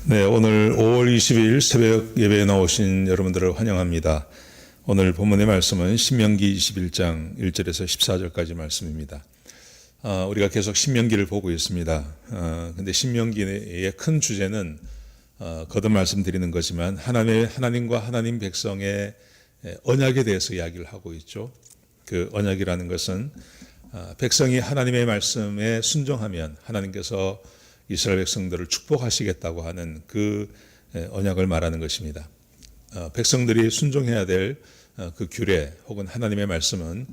네, 오늘 5월 20일 새벽 예배에 나오신 여러분들을 환영합니다. 오늘 본문의 말씀은 신명기 21장 1절에서 14절까지 말씀입니다. 우리가 계속 신명기를 보고 있습니다. 근데 신명기의 큰 주제는 거듭 말씀드리는 거지만 하나님과 하나님 백성의 언약에 대해서 이야기를 하고 있죠. 그 언약이라는 것은 백성이 하나님의 말씀에 순종하면 하나님께서 이스라엘 백성들을 축복하시겠다고 하는 그 언약을 말하는 것입니다. 백성들이 순종해야 될 그 규례 혹은 하나님의 말씀은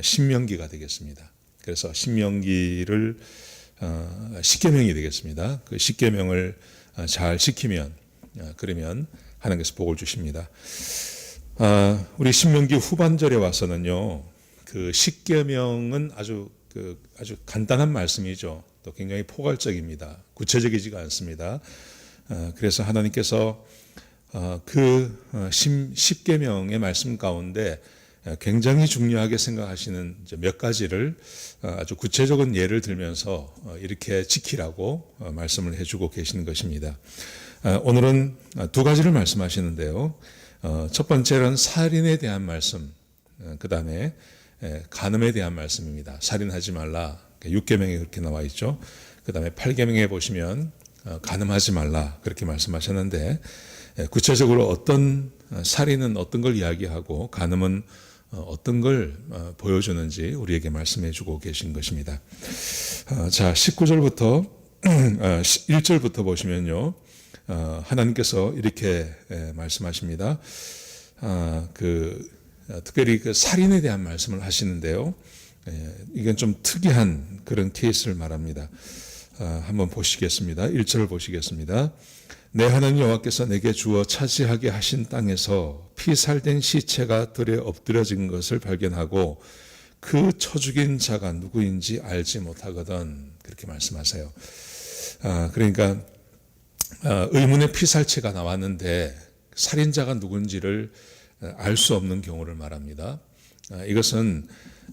신명기가 되겠습니다. 그래서 신명기를 십계명이 되겠습니다. 그 십계명을 잘 지키면 그러면 하나님께서 복을 주십니다. 우리 신명기 후반절에 와서는요, 그 십계명은 아주 간단한 말씀이죠. 또 굉장히 포괄적입니다. 구체적이지가 않습니다. 그래서 하나님께서 그 십계명의 말씀 가운데 굉장히 중요하게 생각하시는 몇 가지를 아주 구체적인 예를 들면서 이렇게 지키라고 말씀을 해주고 계시는 것입니다. 오늘은 두 가지를 말씀하시는데요. 첫 번째는 살인에 대한 말씀, 그 다음에 간음에 대한 말씀입니다. 살인하지 말라. 6계명에 그렇게 나와 있죠. 그 다음에 8계명에 보시면 간음하지 말라 그렇게 말씀하셨는데, 구체적으로 어떤 살인은 어떤 걸 이야기하고 간음은 어떤 걸 보여주는지 우리에게 말씀해 주고 계신 것입니다. 자, 19절부터 1절부터 보시면요, 하나님께서 이렇게 말씀하십니다. 특별히 그 살인에 대한 말씀을 하시는데요, 이건 좀 특이한 그런 케이스를 말합니다. 한번 보시겠습니다. 1절을 보시겠습니다. 내 하나님 여호와께서 내게 주어 차지하게 하신 땅에서 피살된 시체가 들에 엎드려진 것을 발견하고 그 쳐 죽인 자가 누구인지 알지 못하거든. 그렇게 말씀하세요. 그러니까 의문의 피살체가 나왔는데 살인자가 누군지를 알 수 없는 경우를 말합니다. 이것은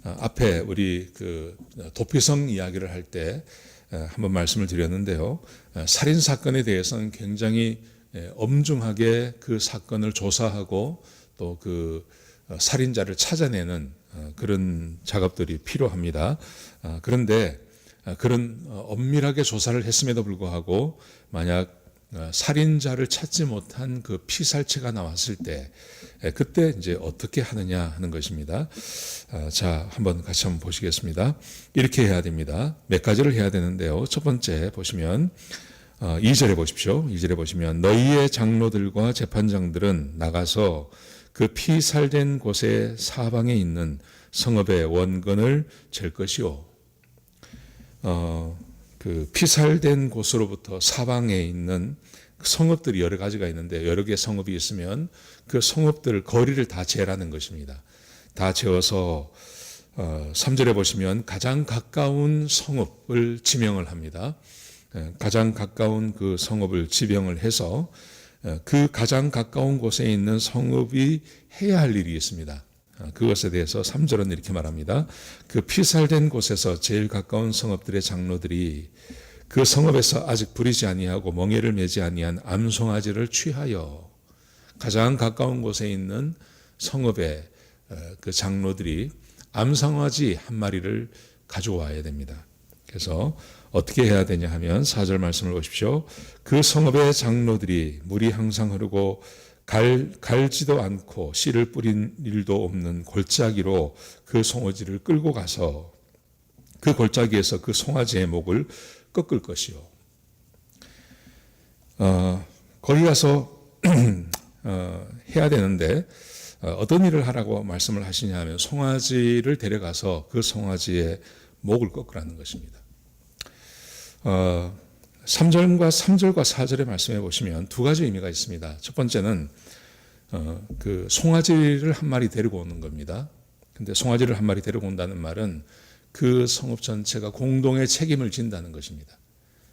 앞에 우리 그 도피성 이야기를 할 때 한번 말씀을 드렸는데요. 살인 사건에 대해서는 굉장히 엄중하게 그 사건을 조사하고 또 그 살인자를 찾아내는 그런 작업들이 필요합니다. 그런데 그런 엄밀하게 조사를 했음에도 불구하고 만약 살인자를 찾지 못한 그 피살체가 나왔을 때 그때 이제 어떻게 하느냐 하는 것입니다. 자, 같이 한번 보시겠습니다. 이렇게 해야 됩니다. 몇 가지를 해야 되는데요. 첫 번째 보시면 2절에 보십시오. 2절에 보시면 너희의 장로들과 재판장들은 나가서 그 피살된 곳의 사방에 있는 성읍의 원근을 잴 것이요. 그 피살된 곳으로부터 사방에 있는 성읍들이 여러 가지가 있는데 여러 개의 성읍이 있으면 그 성읍들 거리를 다 재라는 것입니다. 다 재어서 3절에 보시면 가장 가까운 성읍을 지명을 합니다. 가장 가까운 그 성읍을 지명을 해서 그 가장 가까운 곳에 있는 성읍이 해야 할 일이 있습니다. 그것에 대해서 3절은 이렇게 말합니다. 그 피살된 곳에서 제일 가까운 성읍들의 장로들이 그 성읍에서 아직 부리지 아니하고 멍에를 매지 아니한 암송아지를 취하여 가장 가까운 곳에 있는 성읍의 그 장로들이 암송아지 한 마리를 가져와야 됩니다. 그래서 어떻게 해야 되냐 하면 4절 말씀을 보십시오. 그 성읍의 장로들이 물이 항상 흐르고 갈지도 않고 씨를 뿌린 일도 없는 골짜기로 그 송아지를 끌고 가서 그 골짜기에서 그 송아지의 목을 꺾을 것이요. 거기 가서 해야 되는데 어떤 일을 하라고 말씀을 하시냐 하면 송아지를 데려가서 그 송아지의 목을 꺾으라는 것입니다. 3절과 4절의 말씀해 보시면 두 가지 의미가 있습니다. 첫 번째는 그 송아지를 한 마리 데리고 오는 겁니다. 근데 송아지를 한 마리 데리고 온다는 말은 그 성읍 전체가 공동의 책임을 진다는 것입니다.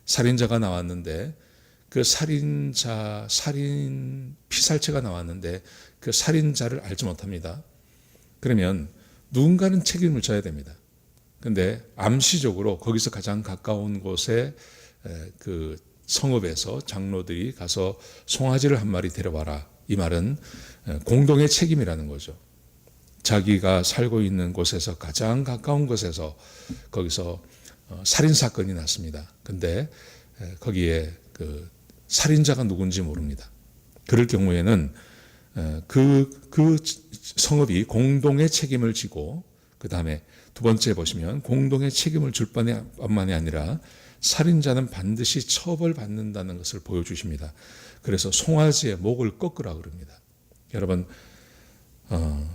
살인자가 나왔는데 그 살인 피살체가 나왔는데 그 살인자를 알지 못합니다. 그러면 누군가는 책임을 져야 됩니다. 근데 암시적으로 거기서 가장 가까운 곳에 그 성읍에서 장로들이 가서 송아지를 한 마리 데려와라. 이 말은 공동의 책임이라는 거죠. 자기가 살고 있는 곳에서 가장 가까운 곳에서 거기서 살인 사건이 났습니다. 근데 거기에 그 살인자가 누군지 모릅니다. 그럴 경우에는 그 성읍이 공동의 책임을 지고, 그 다음에 두 번째 보시면 공동의 책임을 줄 뿐만이 아니라 살인자는 반드시 처벌받는다는 것을 보여주십니다. 그래서 송아지의 목을 꺾으라 그럽니다. 여러분,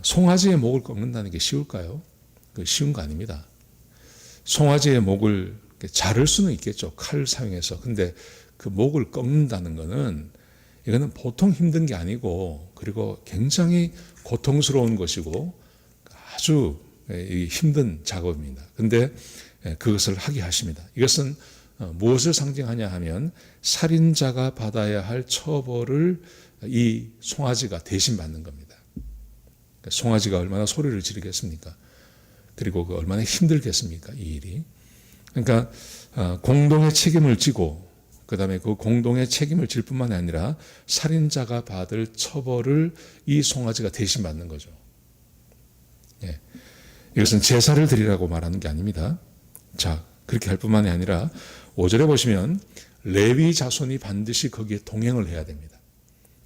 송아지의 목을 꺾는다는 게 쉬울까요? 쉬운 거 아닙니다. 송아지의 목을 자를 수는 있겠죠. 칼을 사용해서. 근데 그 목을 꺾는다는 것은 이거는 보통 힘든 게 아니고, 그리고 굉장히 고통스러운 것이고 아주 힘든 작업입니다. 근데 그것을 하게 하십니다. 이것은 무엇을 상징하냐 하면 살인자가 받아야 할 처벌을 이 송아지가 대신 받는 겁니다. 송아지가 얼마나 소리를 지르겠습니까? 그리고 얼마나 힘들겠습니까? 이 일이. 그러니까 공동의 책임을 지고, 그 다음에 그 공동의 책임을 질 뿐만 아니라 살인자가 받을 처벌을 이 송아지가 대신 받는 거죠. 예. 이것은 제사를 드리라고 말하는 게 아닙니다. 자, 그렇게 할 뿐만이 아니라 5절에 보시면 레위 자손이 반드시 거기에 동행을 해야 됩니다.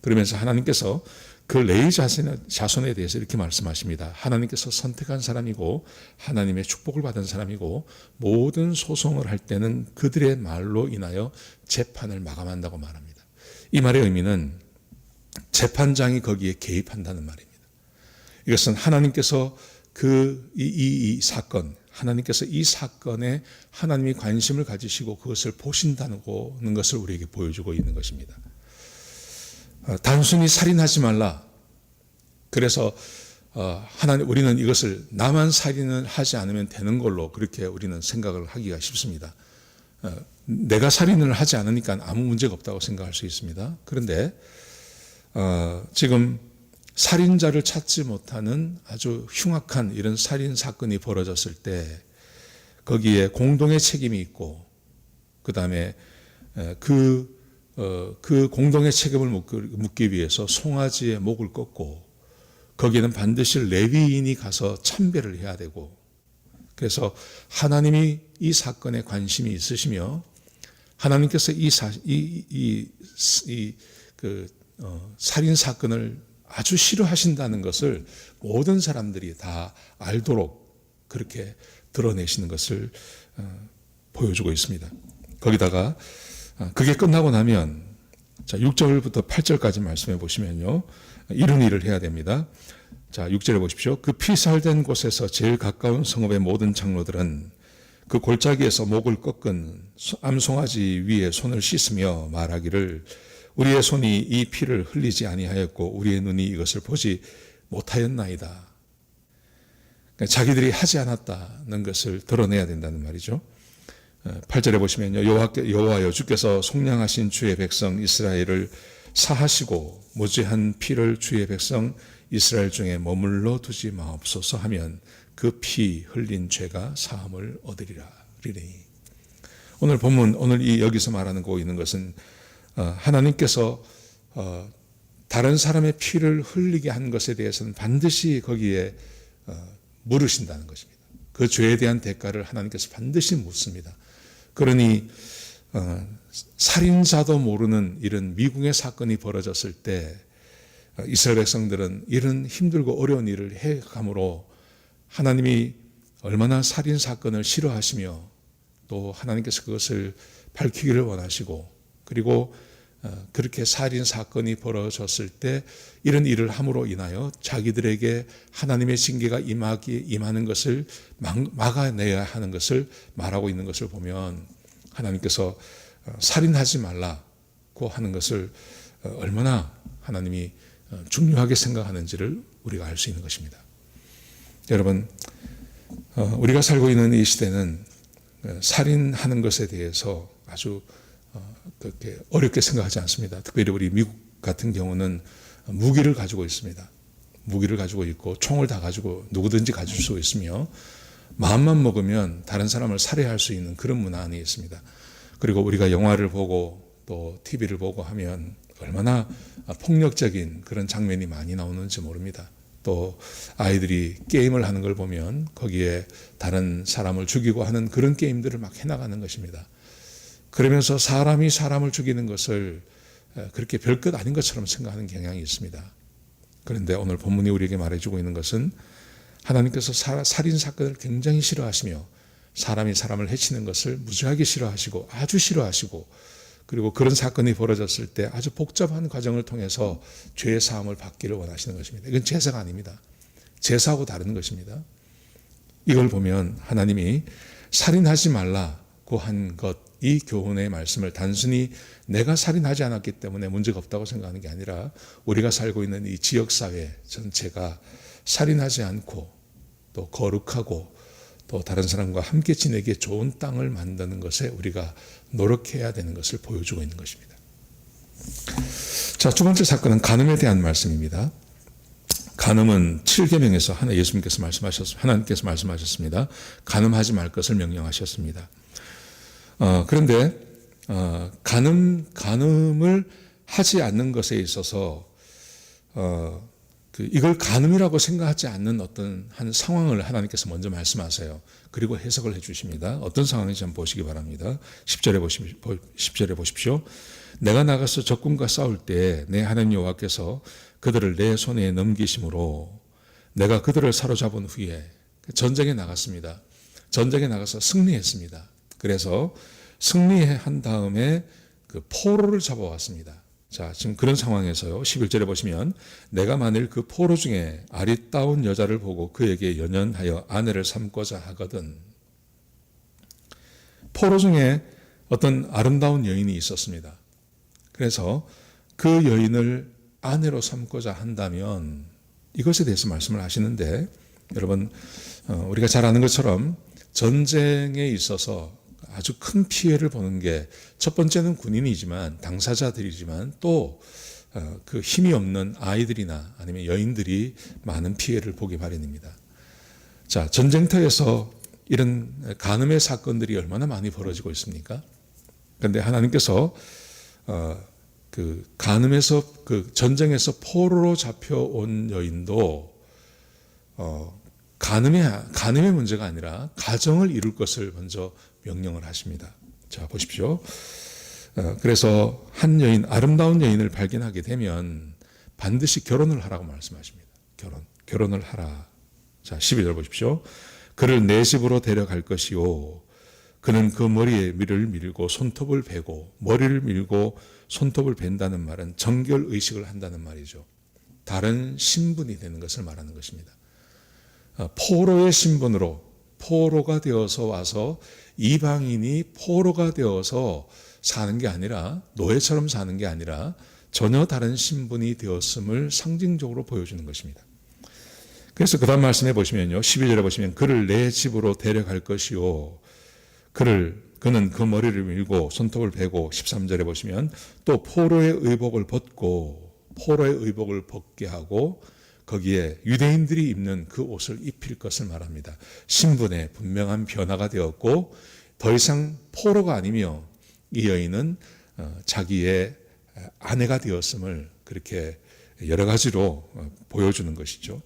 그러면서 하나님께서 그 레위 자손에 대해서 이렇게 말씀하십니다. 하나님께서 선택한 사람이고 하나님의 축복을 받은 사람이고 모든 소송을 할 때는 그들의 말로 인하여 재판을 마감한다고 말합니다. 이 말의 의미는 재판장이 거기에 개입한다는 말입니다. 이것은 하나님께서 이 사건, 하나님께서 이 사건에 하나님이 관심을 가지시고 그것을 보신다는 것을 우리에게 보여주고 있는 것입니다. 단순히 살인하지 말라. 그래서 우리는 이것을 나만 살인을 하지 않으면 되는 걸로 그렇게 우리는 생각을 하기가 쉽습니다. 내가 살인을 하지 않으니까 아무 문제가 없다고 생각할 수 있습니다. 그런데 지금 살인자를 찾지 못하는 아주 흉악한 이런 살인 사건이 벌어졌을 때 거기에 공동의 책임이 있고, 그 다음에 그 공동의 책임을 묻기 위해서 송아지의 목을 꺾고, 거기에는 반드시 레위인이 가서 참배를 해야 되고, 그래서 하나님이 이 사건에 관심이 있으시며 하나님께서 살인 사건을 아주 싫어하신다는 것을 모든 사람들이 다 알도록 그렇게 드러내시는 것을 보여주고 있습니다. 거기다가 그게 끝나고 나면, 자, 6절부터 8절까지 말씀해 보시면요, 이런 일을 해야 됩니다. 자, 6절에 보십시오. 그 피살된 곳에서 제일 가까운 성읍의 모든 장로들은 그 골짜기에서 목을 꺾은 암송아지 위에 손을 씻으며 말하기를 우리의 손이 이 피를 흘리지 아니하였고 우리의 눈이 이것을 보지 못하였나이다. 그러니까 자기들이 하지 않았다는 것을 드러내야 된다는 말이죠. 8절에 보시면요, 여호와여 주께서 속량하신 주의 백성 이스라엘을 사하시고 무죄한 피를 주의 백성 이스라엘 중에 머물러 두지 마옵소서 하면 그 피 흘린 죄가 사함을 얻으리라. 오늘 본문, 오늘 여기서 말하는 거 있는 것은 하나님께서 다른 사람의 피를 흘리게 한 것에 대해서는 반드시 거기에 물으신다는 것입니다. 그 죄에 대한 대가를 하나님께서 반드시 묻습니다. 그러니 살인자도 모르는 이런 미궁의 사건이 벌어졌을 때 이스라엘 백성들은 이런 힘들고 어려운 일을 해감으로 하나님이 얼마나 살인 사건을 싫어하시며 또 하나님께서 그것을 밝히기를 원하시고, 그리고 그렇게 살인 사건이 벌어졌을 때 이런 일을 함으로 인하여 자기들에게 하나님의 징계가 임하는 것을 막아내야 하는 것을 말하고 있는 것을 보면 하나님께서 살인하지 말라고 하는 것을 얼마나 하나님이 중요하게 생각하는지를 우리가 알 수 있는 것입니다. 여러분, 우리가 살고 있는 이 시대는 살인하는 것에 대해서 아주 그렇게 어렵게 생각하지 않습니다. 특별히 우리 미국 같은 경우는 무기를 가지고 있습니다. 무기를 가지고 있고 총을 다 가지고 누구든지 가질 수 있으며 마음만 먹으면 다른 사람을 살해할 수 있는 그런 문화 안에 있습니다. 그리고 우리가 영화를 보고 또 TV를 보고 하면 얼마나 폭력적인 그런 장면이 많이 나오는지 모릅니다. 또 아이들이 게임을 하는 걸 보면 거기에 다른 사람을 죽이고 하는 그런 게임들을 막 해나가는 것입니다. 그러면서 사람이 사람을 죽이는 것을 그렇게 별것 아닌 것처럼 생각하는 경향이 있습니다. 그런데 오늘 본문이 우리에게 말해주고 있는 것은 하나님께서 살인 사건을 굉장히 싫어하시며 사람이 사람을 해치는 것을 무지하게 싫어하시고 아주 싫어하시고, 그리고 그런 사건이 벌어졌을 때 아주 복잡한 과정을 통해서 죄의 사함을 받기를 원하시는 것입니다. 이건 제사가 아닙니다. 제사하고 다른 것입니다. 이걸 보면 하나님이 살인하지 말라고 한 것, 이 교훈의 말씀을 단순히 내가 살인하지 않았기 때문에 문제가 없다고 생각하는 게 아니라 우리가 살고 있는 이 지역사회 전체가 살인하지 않고 또 거룩하고 또 다른 사람과 함께 지내기에 좋은 땅을 만드는 것에 우리가 노력해야 되는 것을 보여주고 있는 것입니다. 자, 두 번째 사건은 간음에 대한 말씀입니다. 간음은 7계명에서 하나님께서 말씀하셨습니다. 간음하지 말 것을 명령하셨습니다. 그런데 간음을 하지 않는 것에 있어서 이걸 간음이라고 생각하지 않는 어떤 한 상황을 하나님께서 먼저 말씀하세요. 그리고 해석을 해 주십니다. 어떤 상황인지 한번 보시기 바랍니다. 10절에 보십시오. 내가 나가서 적군과 싸울 때 내 하나님 여호와께서 그들을 내 손에 넘기심으로 내가 그들을 사로잡은 후에 전쟁에 나갔습니다. 전쟁에 나가서 승리했습니다. 그래서 승리한 다음에 그 포로를 잡아왔습니다. 자, 지금 그런 상황에서요, 11절에 보시면 내가 만일 그 포로 중에 아리따운 여자를 보고 그에게 연연하여 아내를 삼고자 하거든. 포로 중에 어떤 아름다운 여인이 있었습니다. 그래서 그 여인을 아내로 삼고자 한다면 이것에 대해서 말씀을 하시는데, 여러분 우리가 잘 아는 것처럼 전쟁에 있어서 아주 큰 피해를 보는 게 첫 번째는 군인이지만 당사자들이지만 또 그 힘이 없는 아이들이나 아니면 여인들이 많은 피해를 보기 마련입니다. 자, 전쟁터에서 이런 간음의 사건들이 얼마나 많이 벌어지고 있습니까? 그런데 하나님께서 그 간음에서 그 전쟁에서 포로로 잡혀온 여인도 간음의 문제가 아니라 가정을 이룰 것을 먼저 명령을 하십니다. 자, 보십시오. 그래서 한 여인, 아름다운 여인을 발견하게 되면 반드시 결혼을 하라고 말씀하십니다. 결혼을 하라. 자, 12절 보십시오. 그를 내 집으로 데려갈 것이요. 그는 그 머리에 밀을 밀고 손톱을 베고, 머리를 밀고 손톱을 벤다는 말은 정결의식을 한다는 말이죠. 다른 신분이 되는 것을 말하는 것입니다. 포로의 신분으로 포로가 되어서 와서 이방인이 포로가 되어서 사는 게 아니라, 노예처럼 사는 게 아니라 전혀 다른 신분이 되었음을 상징적으로 보여주는 것입니다. 그래서 그 다음 말씀해 보시면요, 12절에 보시면 그를 내 집으로 데려갈 것이요. 그는 그 머리를 밀고 손톱을 베고, 13절에 보시면 또 포로의 의복을 벗게 하고 거기에 유대인들이 입는 그 옷을 입힐 것을 말합니다. 신분의 분명한 변화가 되었고 더 이상 포로가 아니며 이 여인은 자기의 아내가 되었음을 그렇게 여러 가지로 보여주는 것이죠.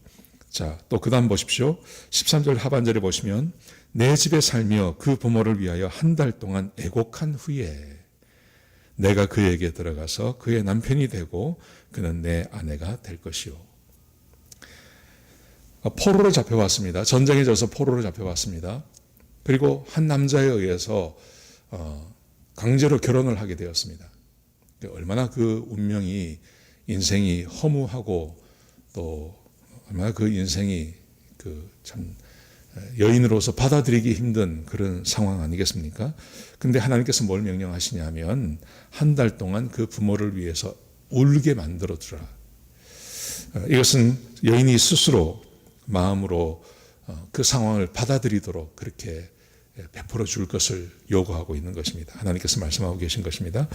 자, 또 그 다음 보십시오. 13절 하반절에 보시면 내 집에 살며 그 부모를 위하여 한 달 동안 애곡한 후에 내가 그에게 들어가서 그의 남편이 되고 그는 내 아내가 될 것이요. 포로로 잡혀왔습니다. 전쟁에 져서 포로로 잡혀왔습니다. 그리고 한 남자에 의해서 강제로 결혼을 하게 되었습니다. 얼마나 그 운명이, 인생이 허무하고 또 얼마나 그 인생이 참 여인으로서 받아들이기 힘든 그런 상황 아니겠습니까? 근데 하나님께서 뭘 명령하시냐면 한 달 동안 그 부모를 위해서 울게 만들어 두라. 이것은 여인이 스스로 마음으로 그 상황을 받아들이도록 그렇게 베풀어 줄 것을 요구하고 있는 것입니다. 하나님께서 말씀하고 계신 것입니다.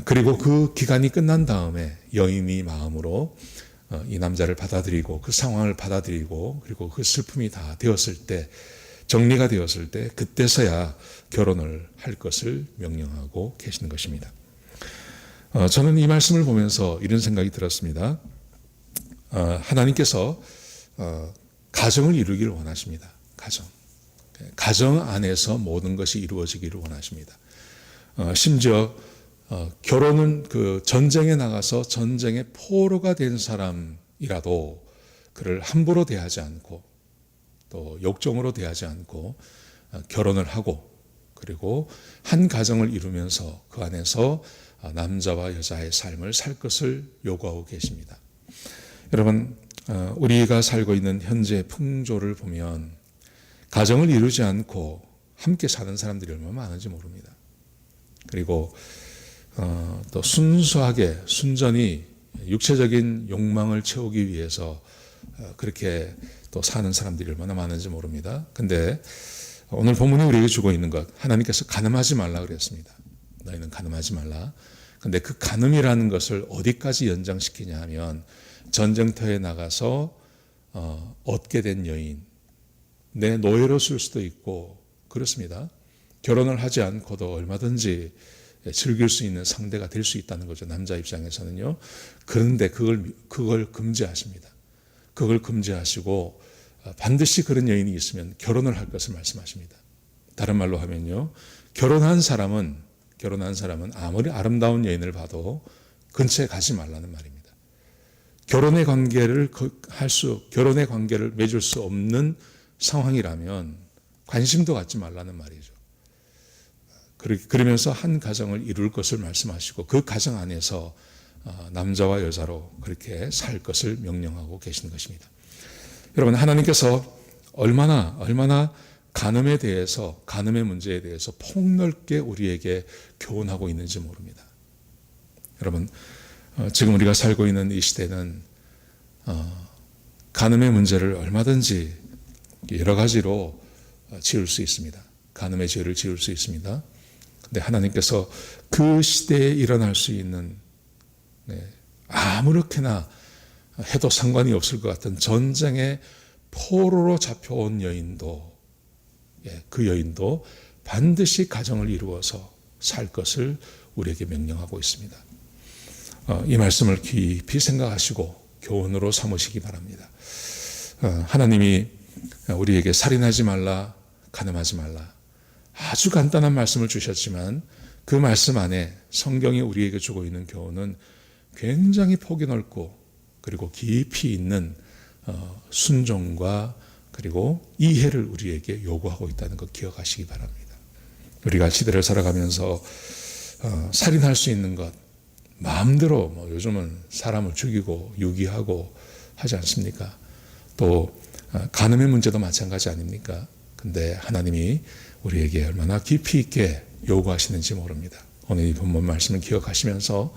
그리고 그 기간이 끝난 다음에 여인이 마음으로 이 남자를 받아들이고 그 상황을 받아들이고 그리고 그 슬픔이 다 되었을 때, 정리가 되었을 때 그때서야 결혼을 할 것을 명령하고 계시는 것입니다. 저는 이 말씀을 보면서 이런 생각이 들었습니다. 하나님께서 가정을 이루기를 원하십니다. 가정 안에서 모든 것이 이루어지기를 원하십니다. 심지어 결혼은 그 전쟁에 나가서 전쟁의 포로가 된 사람이라도 그를 함부로 대하지 않고 또 욕정으로 대하지 않고 결혼을 하고 그리고 한 가정을 이루면서 그 안에서 남자와 여자의 삶을 살 것을 요구하고 계십니다. 여러분, 우리가 살고 있는 현재 풍조를 보면 가정을 이루지 않고 함께 사는 사람들이 얼마나 많은지 모릅니다. 그리고 또 순수하게 순전히 육체적인 욕망을 채우기 위해서 그렇게 또 사는 사람들이 얼마나 많은지 모릅니다. 근데 오늘 본문이 우리에게 주고 있는 것, 하나님께서 간음하지 말라 그랬습니다. 너희는 간음하지 말라. 근데 그 간음이라는 것을 어디까지 연장시키냐 하면 전쟁터에 나가서 얻게 된 여인, 내 노예로 쓸 수도 있고 그렇습니다. 결혼을 하지 않고도 얼마든지 즐길 수 있는 상대가 될 수 있다는 거죠. 남자 입장에서는요. 그런데 그걸 금지하십니다. 그걸 금지하시고 반드시 그런 여인이 있으면 결혼을 할 것을 말씀하십니다. 다른 말로 하면요. 결혼한 사람은 아무리 아름다운 여인을 봐도 근처에 가지 말라는 말입니다. 결혼의 관계를 맺을 수 없는 상황이라면 관심도 갖지 말라는 말이죠. 그러면서 한 가정을 이룰 것을 말씀하시고 그 가정 안에서 남자와 여자로 그렇게 살 것을 명령하고 계시는 것입니다. 여러분, 하나님께서 얼마나 간음의 문제에 대해서 폭넓게 우리에게 교훈하고 있는지 모릅니다. 여러분, 지금 우리가 살고 있는 이 시대는 간음의 문제를 얼마든지 여러 가지로 지을 수 있습니다. 간음의 죄를 지을 수 있습니다. 근데 하나님께서 그 시대에 일어날 수 있는 아무렇게나 해도 상관이 없을 것 같은 전쟁의 포로로 잡혀온 여인도 그 여인도 반드시 가정을 이루어서 살 것을 우리에게 명령하고 있습니다. 이 말씀을 깊이 생각하시고 교훈으로 삼으시기 바랍니다. 하나님이 우리에게 살인하지 말라, 간음하지 말라 아주 간단한 말씀을 주셨지만 그 말씀 안에 성경이 우리에게 주고 있는 교훈은 굉장히 폭이 넓고 그리고 깊이 있는 순종과 그리고 이해를 우리에게 요구하고 있다는 것 기억하시기 바랍니다. 우리가 시대를 살아가면서 살인할 수 있는 것 마음대로 요즘은 사람을 죽이고 유기하고 하지 않습니까? 또 간음의 문제도 마찬가지 아닙니까? 근데 하나님이 우리에게 얼마나 깊이 있게 요구하시는지 모릅니다. 오늘 이 본문 말씀을 기억하시면서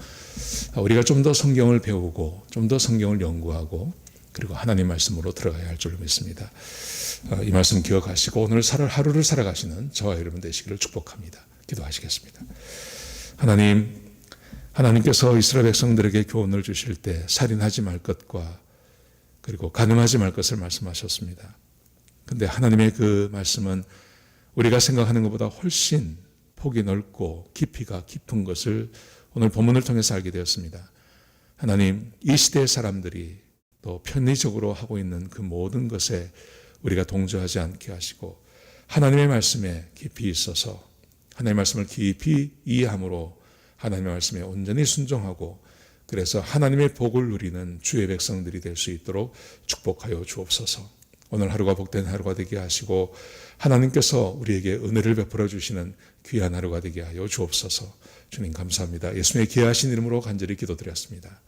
우리가 좀 더 성경을 배우고 좀 더 성경을 연구하고 그리고 하나님 말씀으로 들어가야 할 줄로 믿습니다. 이 말씀 기억하시고 오늘 하루를 살아가시는 저와 여러분 되시기를 축복합니다. 기도하시겠습니다. 하나님께서 이스라엘 백성들에게 교훈을 주실 때 살인하지 말 것과 그리고 간음하지 말 것을 말씀하셨습니다. 근데 하나님의 그 말씀은 우리가 생각하는 것보다 훨씬 폭이 넓고 깊이가 깊은 것을 오늘 본문을 통해서 알게 되었습니다. 하나님, 이 시대의 사람들이 또 편의적으로 하고 있는 그 모든 것에 우리가 동조하지 않게 하시고 하나님의 말씀에 깊이 있어서 하나님의 말씀을 깊이 이해함으로 하나님의 말씀에 온전히 순종하고 그래서 하나님의 복을 누리는 주의 백성들이 될 수 있도록 축복하여 주옵소서. 오늘 하루가 복된 하루가 되게 하시고 하나님께서 우리에게 은혜를 베풀어 주시는 귀한 하루가 되게 하여 주옵소서. 주님 감사합니다. 예수님의 귀하신 이름으로 간절히 기도드렸습니다.